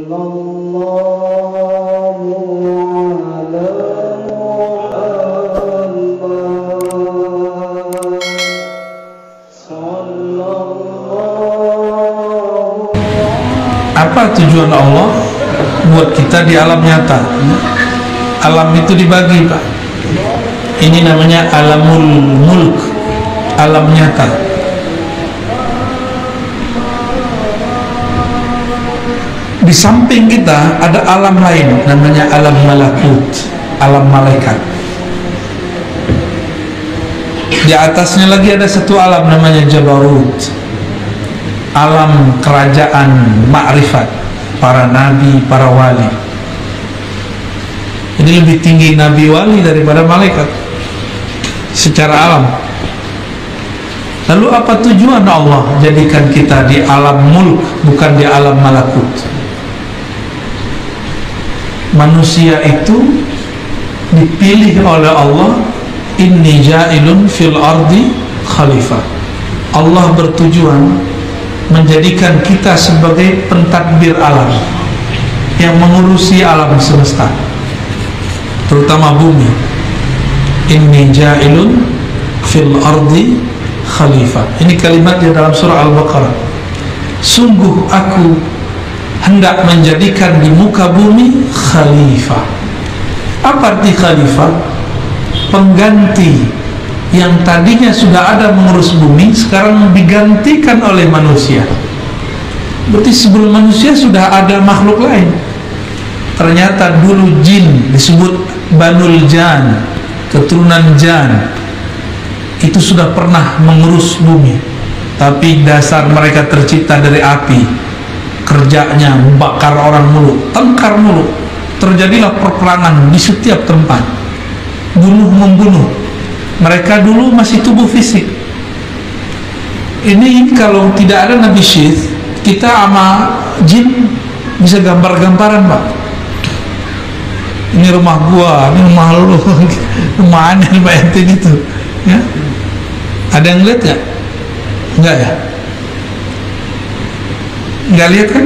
Apa tujuan Allah buat kita di alam nyata? Alam itu dibagi, Pak. Ini namanya alamul mulk, alam nyata. Di samping kita ada alam lain, namanya alam malakut, alam malaikat. Di atasnya lagi ada satu alam namanya jabarut, alam kerajaan makrifat, para nabi, para wali. Jadi lebih tinggi nabi wali daripada malaikat secara alam. Lalu apa tujuan Allah jadikan kita di alam mulk, bukan di alam malakut? Manusia itu dipilih oleh Allah, inni ja'ilun fil ardi khalifah. Allah bertujuan menjadikan kita sebagai pentadbir alam yang mengurusi alam semesta, terutama bumi. Inni ja'ilun fil ardi khalifah. Ini kalimat di dalam surah Al-Baqarah. Sungguh aku hendak menjadikan di muka bumi khalifah. Apa arti khalifah? Pengganti yang tadinya sudah ada mengurus bumi, sekarang digantikan oleh manusia. Berarti sebelum manusia sudah ada makhluk lain. Ternyata dulu jin, disebut Banul Jan, keturunan Jan, itu sudah pernah mengurus bumi. Tapi dasar mereka tercipta dari api, kerjanya membakar orang mulu, tengkar mulu. Terjadilah perperangan di setiap tempat, bunuh-membunuh. Mereka dulu masih tubuh fisik. Ini kalau tidak ada Nabi Syith, kita sama jin bisa gambar-gambaran, Pak. Ini rumah gua, ini rumah lu, rumah aneh, Pak, ente gitu, ya. Ada yang lihat nggak? Enggak ya? Nggak lihat kan?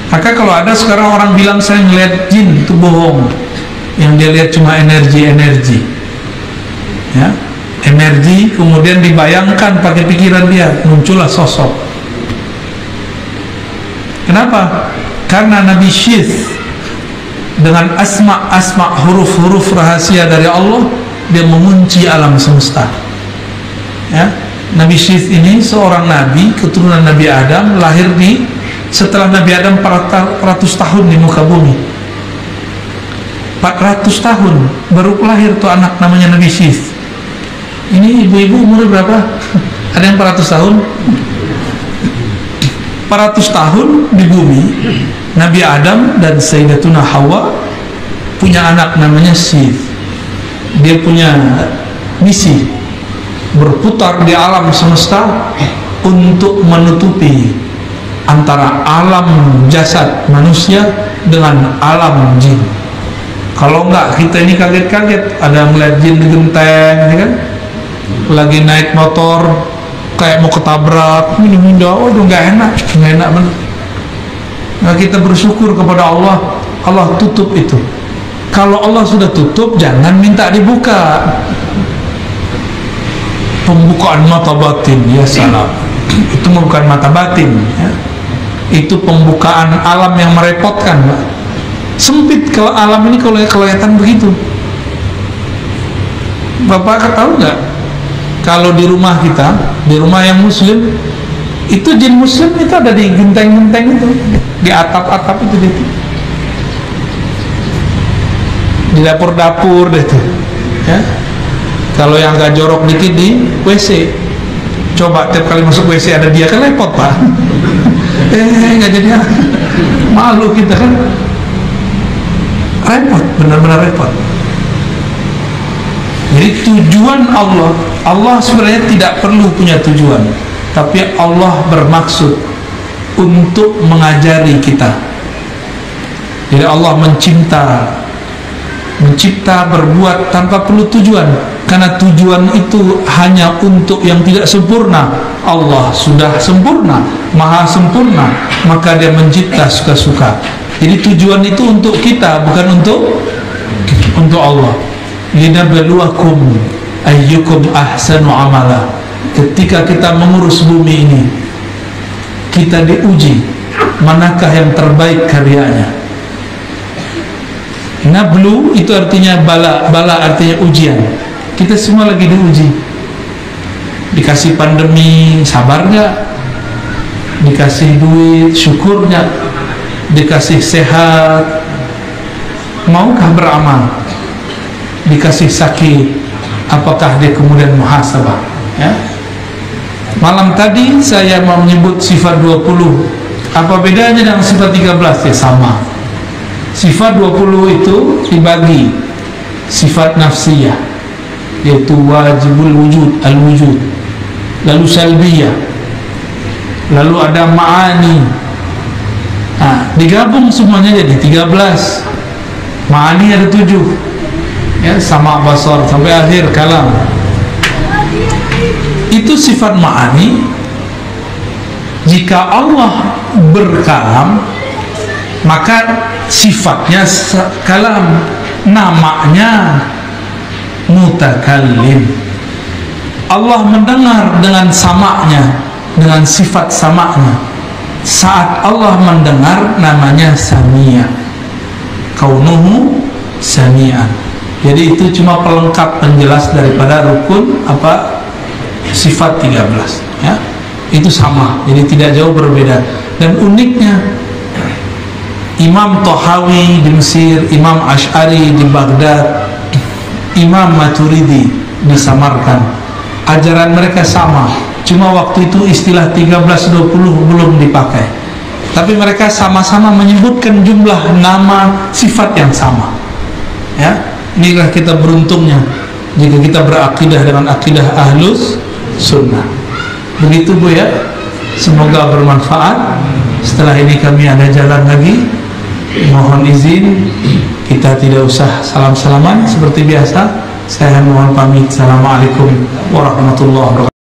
Maka kalau ada sekarang orang bilang saya ngeliat jin, itu bohong. Yang dia lihat cuma energi-energi, ya, energi. Kemudian dibayangkan pakai pikiran dia, muncullah sosok. Kenapa? Karena Nabi Syith dengan asma huruf-huruf rahasia dari Allah, dia mengunci alam semesta, ya. Nabi Syith ini seorang nabi, keturunan Nabi Adam, lahir setelah Nabi Adam 400 tahun di muka bumi. 400 tahun baru lahir tuh anak namanya Nabi Syith. Ini ibu-ibu umurnya berapa? Ada yang 400 tahun? 400 tahun di bumi. Nabi Adam dan Sayyidatuna Hawa punya anak namanya Syith. Dia punya misi berputar di alam semesta untuk menutupi antara alam jasad manusia dengan alam jin. Kalau enggak, kita ini kaget-kaget ada melihat jin di genteng, ya kan? Lagi naik motor kayak mau ketabrak, minum-minum, oh nggak enak banget. Nah, kita bersyukur kepada Allah, Allah tutup itu. Kalau Allah sudah tutup, jangan minta dibuka. Pembukaan mata batin, ya salam. Itu bukan mata batin, ya. Itu pembukaan alam yang merepotkan, Pak. Sempit kalau alam ini kalau kelihatan begitu. Bapak tahu nggak? Kalau di rumah kita, di rumah yang muslim, itu jin muslim itu ada di genteng-genteng itu, di atap-atap itu, di dapur-dapur itu, ya. Kalau yang agak jorok dikit di WC, coba tiap kali masuk WC ada dia, kan repot, Pak. Nggak jadi, malu kita kan, repot, benar-benar repot. Jadi tujuan Allah sebenarnya tidak perlu punya tujuan, tapi Allah bermaksud untuk mengajari kita. Jadi Allah mencipta berbuat tanpa perlu tujuan. Karena tujuan itu hanya untuk yang tidak sempurna. Allah sudah sempurna, maha sempurna, maka dia mencipta suka-suka. Jadi tujuan itu untuk kita, bukan untuk Allah. Linabluwakum ayyukum ahsanu amala. Ketika kita mengurus bumi ini, kita diuji manakah yang terbaik karyanya. Nablu itu artinya bala, bala artinya ujian. Kita semua lagi diuji. Dikasih pandemi, sabar nggak? Dikasih duit, syukur nggak? Dikasih sehat, maukah beramal? Dikasih sakit, apakah dia kemudian muhasabah? Ya? Malam tadi saya mau menyebut sifat 20. Apa bedanya dengan sifat 13? Ya sama. Sifat 20 itu dibagi sifat nafsiyah, yaitu wajibul wujud, al-wujud, lalu salbiyah, lalu ada ma'ani. Nah, digabung semuanya jadi 13. Ma'ani ada 7, ya, sama basar sampai akhir kalam. Itu sifat ma'ani. Jika Allah berkalam, maka sifatnya kalam, namanya mutakallim. Allah mendengar dengan samanya, dengan sifat samanya. Saat Allah mendengar, namanya samia, kaunuhu samian. Jadi itu cuma pelengkap penjelas daripada rukun apa sifat 13, ya. Itu sama, jadi tidak jauh berbeda. Dan uniknya, Imam Tahawi di Mesir, Imam Ash'ari di Baghdad, Imam Maturidi di Samarkand, ajaran mereka sama. Cuma waktu itu istilah 13-20 belum dipakai, tapi mereka sama-sama menyebutkan jumlah nama sifat yang sama, ya. Inilah kita beruntungnya jika kita berakidah dengan akidah ahlus sunnah. Begitu Bu ya, semoga bermanfaat. Setelah ini kami ada jalan lagi. Mohon izin, kita tidak usah salam-salaman seperti biasa. Saya mohon pamit. Assalamualaikum warahmatullahi wabarakatuh.